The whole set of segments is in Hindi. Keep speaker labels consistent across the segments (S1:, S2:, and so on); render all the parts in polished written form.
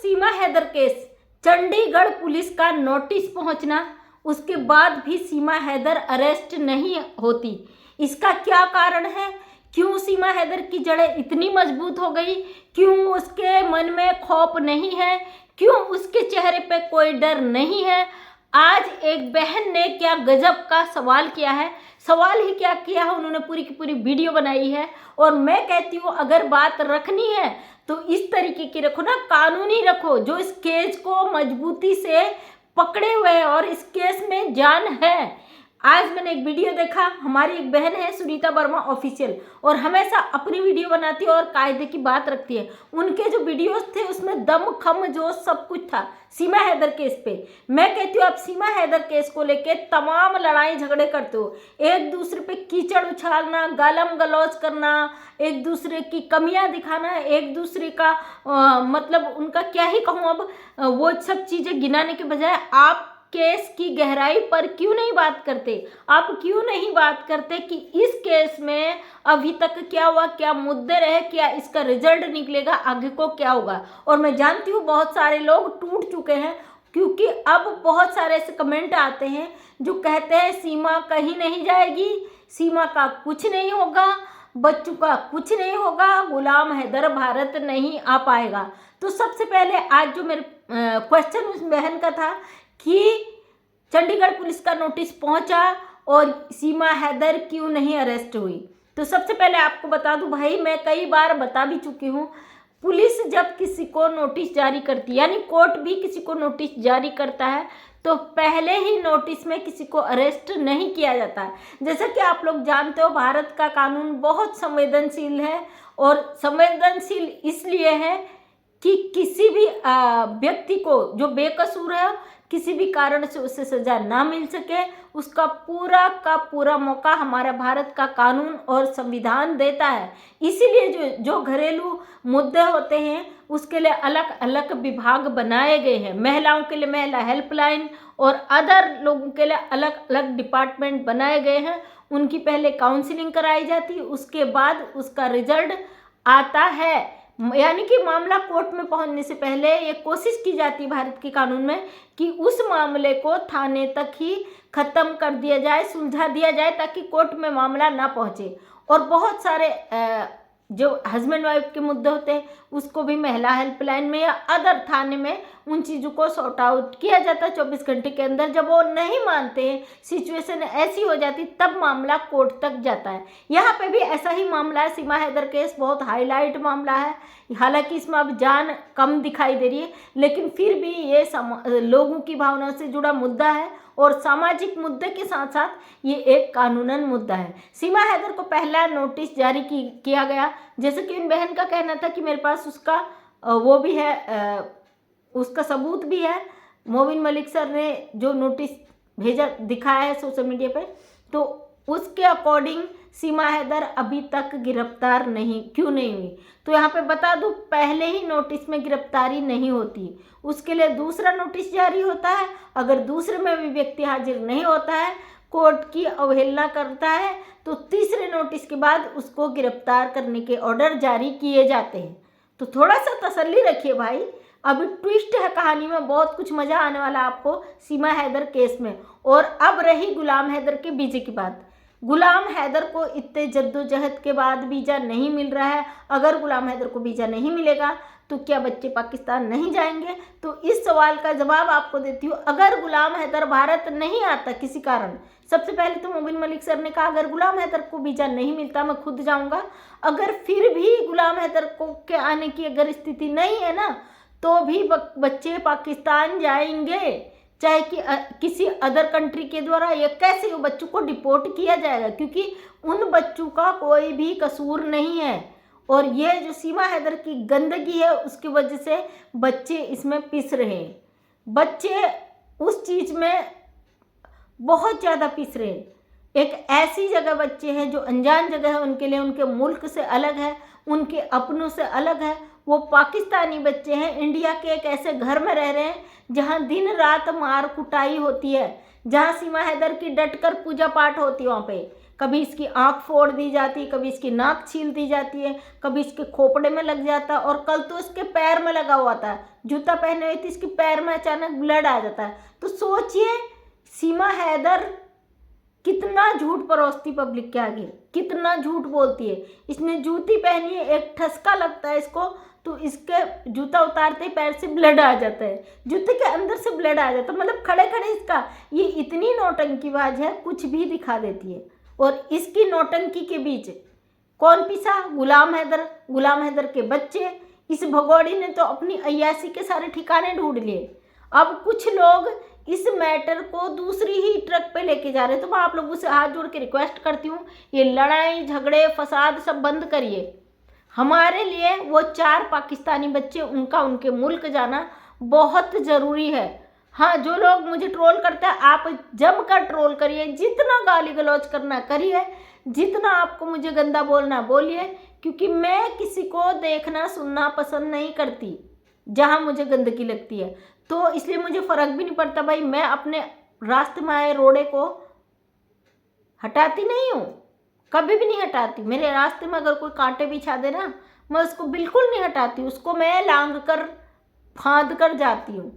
S1: सीमा हैदर केस, चंडीगढ़ पुलिस का नोटिस पहुंचना, उसके बाद भी सीमा हैदर अरेस्ट नहीं होती। इसका क्या कारण है? क्यों सीमा हैदर की जड़ें इतनी मजबूत हो गई? क्यों उसके मन में खौफ नहीं है? क्यों उसके चेहरे पे कोई डर नहीं है? आज एक बहन ने क्या गजब का सवाल किया है। सवाल ही क्या किया है, उन्होंने पूरी की पूरी वीडियो बनाई है। और मैं कहती हूँ अगर बात रखनी है तो इस तरीके की रखो ना, कानूनी रखो, जो इस केस को मजबूती से पकड़े हुए हैं और इस केस में जान है। आज मैंने एक वीडियो देखा, हमारी एक बहन है सुनीता वर्मा ऑफिशियल, और हमेशा अपनी वीडियो बनाती है और कायदे की बात रखती है। उनके जो वीडियोस थे उसमें दम खम जोश सब कुछ था सीमा हैदर केस पे। मैं कहती हूँ आप सीमा हैदर केस को लेके तमाम लड़ाई झगड़े करते हो, एक दूसरे पे कीचड़ उछालना, गालम गलौज करना, एक दूसरे की कमियां दिखाना, एक दूसरे का मतलब उनका क्या ही कहूँ अब, वो सब चीज़ें गिनाने के बजाय आप केस की गहराई पर क्यों नहीं बात करते? आप क्यों नहीं बात करते कि इस केस में अभी तक क्या हुआ, क्या मुद्दे रहे, क्या इसका रिजल्ट निकलेगा, आगे को क्या होगा? और मैं जानती हूँ बहुत सारे लोग टूट चुके हैं, क्योंकि अब बहुत सारे ऐसे कमेंट आते हैं जो कहते हैं सीमा कहीं नहीं जाएगी, सीमा का कुछ नहीं होगा, बच्चों का कुछ नहीं होगा, गुलाम हैदर भारत नहीं आ पाएगा। तो सबसे पहले आज जो मेरे क्वेश्चन उस बहन का था कि चंडीगढ़ पुलिस का नोटिस पहुंचा और सीमा हैदर क्यों नहीं अरेस्ट हुई, तो सबसे पहले आपको बता दूं भाई, मैं कई बार बता भी चुकी हूं, पुलिस जब किसी को नोटिस जारी करती है, यानी कोर्ट भी किसी को नोटिस जारी करता है, तो पहले ही नोटिस में किसी को अरेस्ट नहीं किया जाता है। जैसा कि आप लोग जानते हो भारत का कानून बहुत संवेदनशील है, और संवेदनशील इसलिए है कि किसी भी व्यक्ति को जो बेकसूर है, किसी भी कारण से उसे सजा ना मिल सके, उसका पूरा का पूरा मौका हमारा भारत का कानून और संविधान देता है। इसीलिए जो घरेलू मुद्दे होते हैं उसके लिए अलग अलग विभाग बनाए गए हैं। महिलाओं के लिए महिला हेल्पलाइन और अदर लोगों के लिए अलग अलग डिपार्टमेंट बनाए गए हैं। उनकी पहले काउंसलिंग कराई जाती है, उसके बाद उसका रिजल्ट आता है। यानी कि मामला कोर्ट में पहुंचने से पहले ये कोशिश की जाती है भारत के कानून में कि उस मामले को थाने तक ही ख़त्म कर दिया जाए, सुलझा दिया जाए, ताकि कोर्ट में मामला ना पहुंचे। और बहुत सारे जो हस्बैंड वाइफ के मुद्दे होते हैं उसको भी महिला हेल्पलाइन में या अदर थाने में उन चीज़ों को सॉर्ट आउट किया जाता है 24 घंटे के अंदर। जब वो नहीं मानते हैं, सिचुएशन ऐसी हो जाती, तब मामला कोर्ट तक जाता है। यहाँ पे भी ऐसा ही मामला है। सीमा हैदर केस बहुत हाईलाइट मामला है, हालांकि इसमें अब जान कम दिखाई दे रही है, लेकिन फिर भी ये लोगों की भावना से जुड़ा मुद्दा है और सामाजिक मुद्दे के साथ साथ ये एक कानूनन मुद्दा है। सीमा हैदर को पहला नोटिस जारी किया गया, जैसे कि इन बहन का कहना था कि मेरे पास उसका वो भी है, उसका सबूत भी है। मोबिन मलिक सर ने जो नोटिस भेजा दिखाया है सोशल मीडिया पे, तो उसके अकॉर्डिंग सीमा हैदर अभी तक गिरफ्तार क्यों नहीं हुई? तो यहाँ पे बता दूँ, पहले ही नोटिस में गिरफ्तारी नहीं होती, उसके लिए दूसरा नोटिस जारी होता है। अगर दूसरे में भी व्यक्ति हाजिर नहीं होता है, कोर्ट की अवहेलना करता है, तो तीसरे नोटिस के बाद उसको गिरफ्तार करने के ऑर्डर जारी किए जाते हैं। तो थोड़ा सा तसल्ली रखिए भाई, अभी ट्विस्ट है कहानी में, बहुत कुछ मज़ा आने वाला आपको सीमा हैदर केस में। और अब रही गुलाम हैदर के वीजे की बात। गुलाम हैदर को इतने जद्दोजहद के बाद वीज़ा नहीं मिल रहा है। अगर गुलाम हैदर को वीज़ा नहीं मिलेगा तो क्या बच्चे पाकिस्तान नहीं जाएंगे? तो इस सवाल का जवाब आपको देती हूँ। अगर गुलाम हैदर भारत नहीं आता किसी कारण, सबसे पहले तो मोबिन मलिक सर ने कहा अगर गुलाम हैदर को वीज़ा नहीं मिलता मैं खुद जाऊँगा। अगर फिर भी गुलाम हैदर को के आने की अगर स्थिति नहीं है ना, तो भी बच्चे पाकिस्तान जाएंगे, चाहे कि किसी अदर कंट्री के द्वारा। या कैसे वो बच्चों को डिपोर्ट किया जाएगा, क्योंकि उन बच्चों का कोई भी कसूर नहीं है। और ये जो सीमा हैदर की गंदगी है उसकी वजह से बच्चे इसमें पिस रहे हैं, बच्चे उस चीज़ में बहुत ज़्यादा पिस रहे हैं। एक ऐसी जगह बच्चे हैं जो अनजान जगह है उनके लिए, उनके मुल्क से अलग है, उनके अपनों से अलग है। वो पाकिस्तानी बच्चे हैं, इंडिया के एक ऐसे घर में रह रहे हैं जहाँ दिन रात मार कुटाई होती है, जहाँ सीमा हैदर की डटकर पूजा पाठ होती है, वहाँ पे कभी इसकी आंख फोड़ दी जाती है, कभी इसकी नाक छील दी जाती है, कभी इसके खोपड़े में लग जाता है, और कल तो इसके पैर में लगा हुआ था, जूता पहने हुए थी, इसके पैर में अचानक ब्लड आ जाता है। तो सोचिए सीमा हैदर कितना झूठ परोसती पब्लिक के आगे, कितना झूठ बोलती है। इसने जूती पहनी है, एक ठसका लगता है इसको तो इसके जूता उतारते ही पैर से ब्लड आ जाता है, जूते के अंदर से ब्लड आ जाता है। मतलब खड़े खड़े इसका ये इतनी नौटंकीबाज है, कुछ भी दिखा देती है। और इसकी नौटंकी के बीच कौन पिसा? गुलाम हैदर, गुलाम हैदर के बच्चे। इस भगौड़ी ने तो अपनी अय्यासी के सारे ठिकाने ढूंढ लिए। अब कुछ लोग इस मैटर को दूसरी ही ट्रक पे लेके जा रहे हैं। तो मैं आप लोगों से हाथ जोड़ के रिक्वेस्ट करती हूँ, ये लड़ाई झगड़े फसाद सब बंद करिए। हमारे लिए वो 4 पाकिस्तानी बच्चे, उनका उनके मुल्क जाना बहुत ज़रूरी है। हाँ, जो लोग मुझे ट्रोल करते हैं, आप जमकर ट्रोल करिए, जितना गाली गलौज करना करिए, जितना आपको मुझे गंदा बोलना बोलिए, क्योंकि मैं किसी को देखना सुनना पसंद नहीं करती जहाँ मुझे गंदगी लगती है। तो इसलिए मुझे फ़र्क भी नहीं पड़ता भाई, मैं अपने रास्ते में आए रोड़े को हटाती नहीं हूँ, कभी भी नहीं हटाती। मेरे रास्ते में अगर कोई कांटे बिछा दे ना, मैं उसको बिल्कुल नहीं हटाती, उसको मैं लांग कर फांद कर जाती हूँ।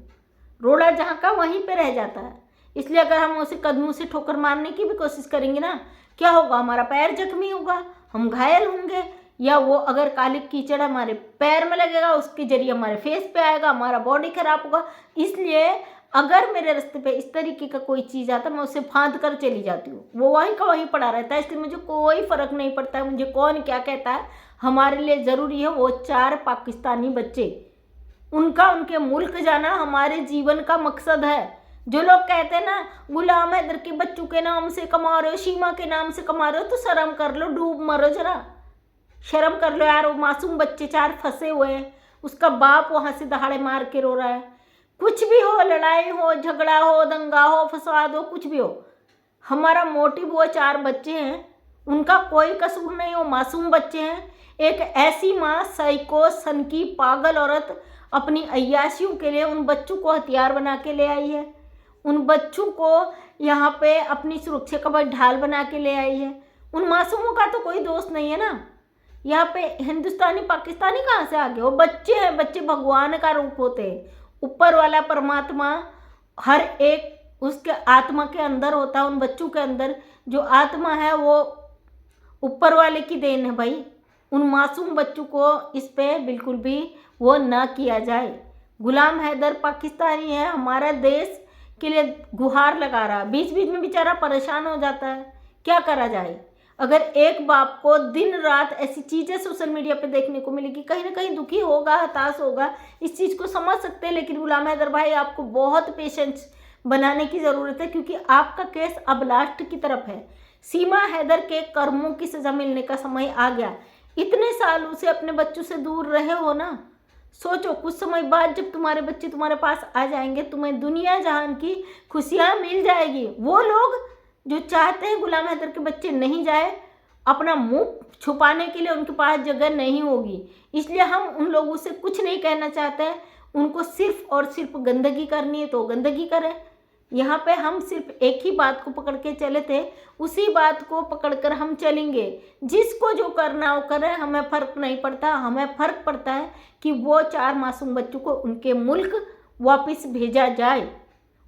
S1: रोड़ा जहाँ का वहीं पे रह जाता है। इसलिए अगर हम उसे कदमों से ठोकर मारने की भी कोशिश करेंगे ना, क्या होगा? हमारा पैर जख्मी होगा, हम घायल होंगे, या वो अगर काली कीचड़ हमारे पैर में लगेगा, उसके जरिए हमारे फेस पे आएगा, हमारा बॉडी खराब होगा। इसलिए अगर मेरे रास्ते पे इस तरीके का कोई चीज़ आता है, मैं उसे फांद कर चली जाती हूँ, वो वहीं का वहीं पड़ा रहता है। इसलिए मुझे कोई फ़र्क नहीं पड़ता है मुझे कौन क्या कहता है। हमारे लिए ज़रूरी है वो 4 पाकिस्तानी बच्चे, उनका उनके मुल्क जाना हमारे जीवन का मकसद है। जो लोग कहते हैं ना गुलाम हैदर के बच्चों के नाम से कमा रहे हो, सीमा के नाम से कमा रहे हो, तो शर्म कर लो, डूब मरो जरा, शर्म कर लो यार। वो मासूम बच्चे 4 फंसे हुए हैं, उसका बाप वहाँ से दहाड़े मार के रो रहा है। कुछ भी हो, लड़ाई हो, झगड़ा हो, दंगा हो, फसाद हो, कुछ भी हो, हमारा मोटिव वो 4 बच्चे हैं, उनका कोई कसूर नहीं, वो मासूम बच्चे हैं। एक ऐसी माँ साइको सन की पागल औरत अपनी अय्याशियों के लिए उन बच्चों को हथियार बना के ले आई है, उन बच्चों को यहाँ पे अपनी सुरक्षा का ढाल बना के ले आई है। उन मासूमों का तो कोई दोष नहीं है ना। यहाँ पे हिंदुस्तानी पाकिस्तानी कहाँ से आ गए? वो बच्चे हैं, बच्चे भगवान का रूप होते हैं। ऊपर वाला परमात्मा हर एक उसके आत्मा के अंदर होता है, उन बच्चों के अंदर जो आत्मा है वो ऊपर वाले की देन है भाई। उन मासूम बच्चों को इस पे बिल्कुल भी वो ना किया जाए। गुलाम हैदर पाकिस्तानी है, हमारा देश के लिए गुहार लगा रहा, बीच बीच में बेचारा परेशान हो जाता है, क्या करा जाए। अगर एक बाप को दिन रात ऐसी चीज़ें सोशल मीडिया पे देखने को मिलेगी, कहीं ना कहीं दुखी होगा, हताश होगा, इस चीज़ को समझ सकते हैं। लेकिन गुलाम हैदर भाई, आपको बहुत पेशेंस बनाने की ज़रूरत है, क्योंकि आपका केस अब लास्ट की तरफ है। सीमा हैदर के कर्मों की सज़ा मिलने का समय आ गया। इतने सालों से अपने बच्चों से दूर रहे हो ना, सोचो कुछ समय बाद जब तुम्हारे बच्चे तुम्हारे पास आ जाएंगे, तुम्हें दुनिया जहान की खुशियाँ मिल जाएगी। वो लोग जो चाहते हैं गुलाम हैदर के बच्चे नहीं जाए, अपना मुंह छुपाने के लिए उनके पास जगह नहीं होगी। इसलिए हम उन लोगों से कुछ नहीं कहना चाहते हैं, उनको सिर्फ और सिर्फ गंदगी करनी है तो गंदगी करें। यहाँ पे हम सिर्फ एक ही बात को पकड़ के चले थे, उसी बात को पकड़कर हम चलेंगे। जिसको जो करना हो करे, हमें फ़र्क नहीं पड़ता। हमें फ़र्क पड़ता है कि वो 4 मासूम बच्चों को उनके मुल्क वापस भेजा जाए।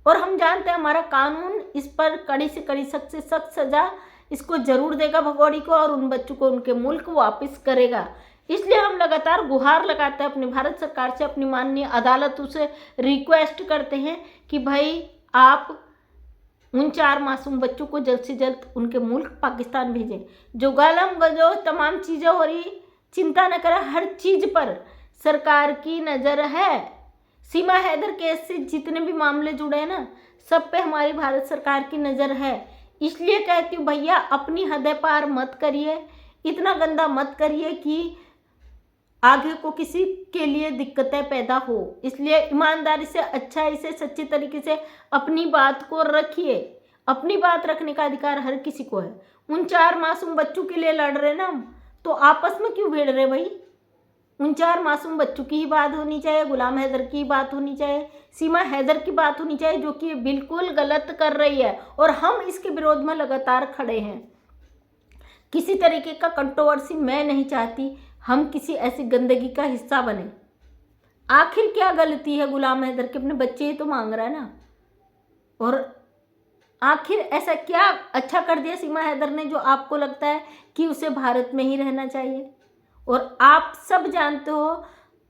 S1: और हम जानते हैं हमारा कानून इस पर कड़ी से कड़ी, सख्त से सख्त सज़ा इसको ज़रूर देगा भगौड़ी को, और उन बच्चों को उनके मुल्क वापस करेगा। इसलिए हम लगातार गुहार लगाते हैं अपनी भारत सरकार से, अपनी माननीय अदालतों से रिक्वेस्ट करते हैं कि भाई आप उन 4 मासूम बच्चों को जल्द से जल्द उनके मुल्क पाकिस्तान भेजें। जो गालम गलौज तमाम चीज़ें हो रही, चिंता न करें, हर चीज़ पर सरकार की नज़र है। सीमा हैदर केस से जितने भी मामले जुड़े हैं ना, सब पे हमारी भारत सरकार की नज़र है। इसलिए कहती हूँ भैया, अपनी हदें पार मत करिए, इतना गंदा मत करिए कि आगे को किसी के लिए दिक्कतें पैदा हो। इसलिए ईमानदारी से, अच्छाई से, सच्चे तरीके से अपनी बात को रखिए। अपनी बात रखने का अधिकार हर किसी को है। उन 4 मासूम बच्चों के लिए लड़ रहे ना, तो आपस में क्यों भिड़ रहे भाई? उन 4 मासूम बच्चों की ही बात होनी चाहिए, गुलाम हैदर की बात होनी चाहिए, सीमा हैदर की बात होनी चाहिए, जो कि बिल्कुल गलत कर रही है। और हम इसके विरोध में लगातार खड़े हैं। किसी तरीके का कंट्रोवर्सी मैं नहीं चाहती, हम किसी ऐसी गंदगी का हिस्सा बने। आखिर क्या गलती है गुलाम हैदर के, अपने बच्चे ही तो मांग रहा है ना। और आखिर ऐसा क्या अच्छा कर दिया सीमा हैदर ने जो आपको लगता है कि उसे भारत में ही रहना चाहिए। और आप सब जानते हो,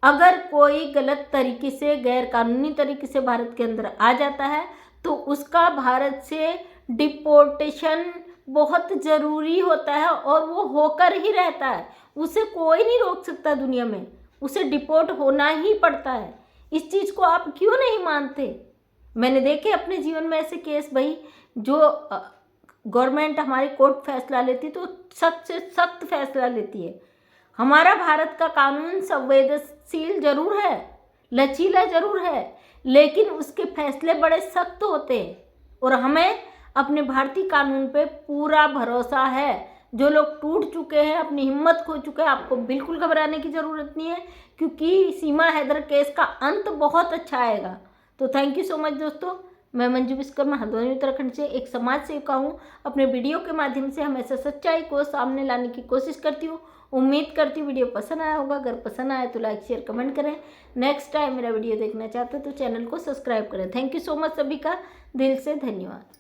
S1: अगर कोई गलत तरीके से, गैर कानूनी तरीके से भारत के अंदर आ जाता है तो उसका भारत से डिपोर्टेशन बहुत ज़रूरी होता है और वो होकर ही रहता है। उसे कोई नहीं रोक सकता दुनिया में, उसे डिपोर्ट होना ही पड़ता है। इस चीज़ को आप क्यों नहीं मानते? मैंने देखे अपने जीवन में ऐसे केस भाई, जो गवर्नमेंट हमारी कोर्ट फैसला लेती तो सख्त से सख्त फैसला लेती है। हमारा भारत का कानून संवेदनशील जरूर है, लचीला जरूर है, लेकिन उसके फैसले बड़े सख्त होते हैं और हमें अपने भारतीय कानून पे पूरा भरोसा है। जो लोग टूट चुके हैं, अपनी हिम्मत खो चुके हैं, आपको बिल्कुल घबराने की ज़रूरत नहीं है, क्योंकि सीमा हैदर केस का अंत बहुत अच्छा आएगा। तो थैंक यू सो मच दोस्तों। मैं मंजू विश्वकर्मा हल्द्वानी उत्तराखंड से एक समाज सेविका हूँ। अपने वीडियो के माध्यम से हमेशा सच्चाई को सामने लाने की कोशिश करती हूँ। उम्मीद करती हूँ वीडियो पसंद आया होगा। अगर पसंद आए तो लाइक शेयर कमेंट करें। नेक्स्ट टाइम मेरा वीडियो देखना चाहते हैं तो चैनल को सब्सक्राइब करें। थैंक यू सो मच, सभी का दिल से धन्यवाद।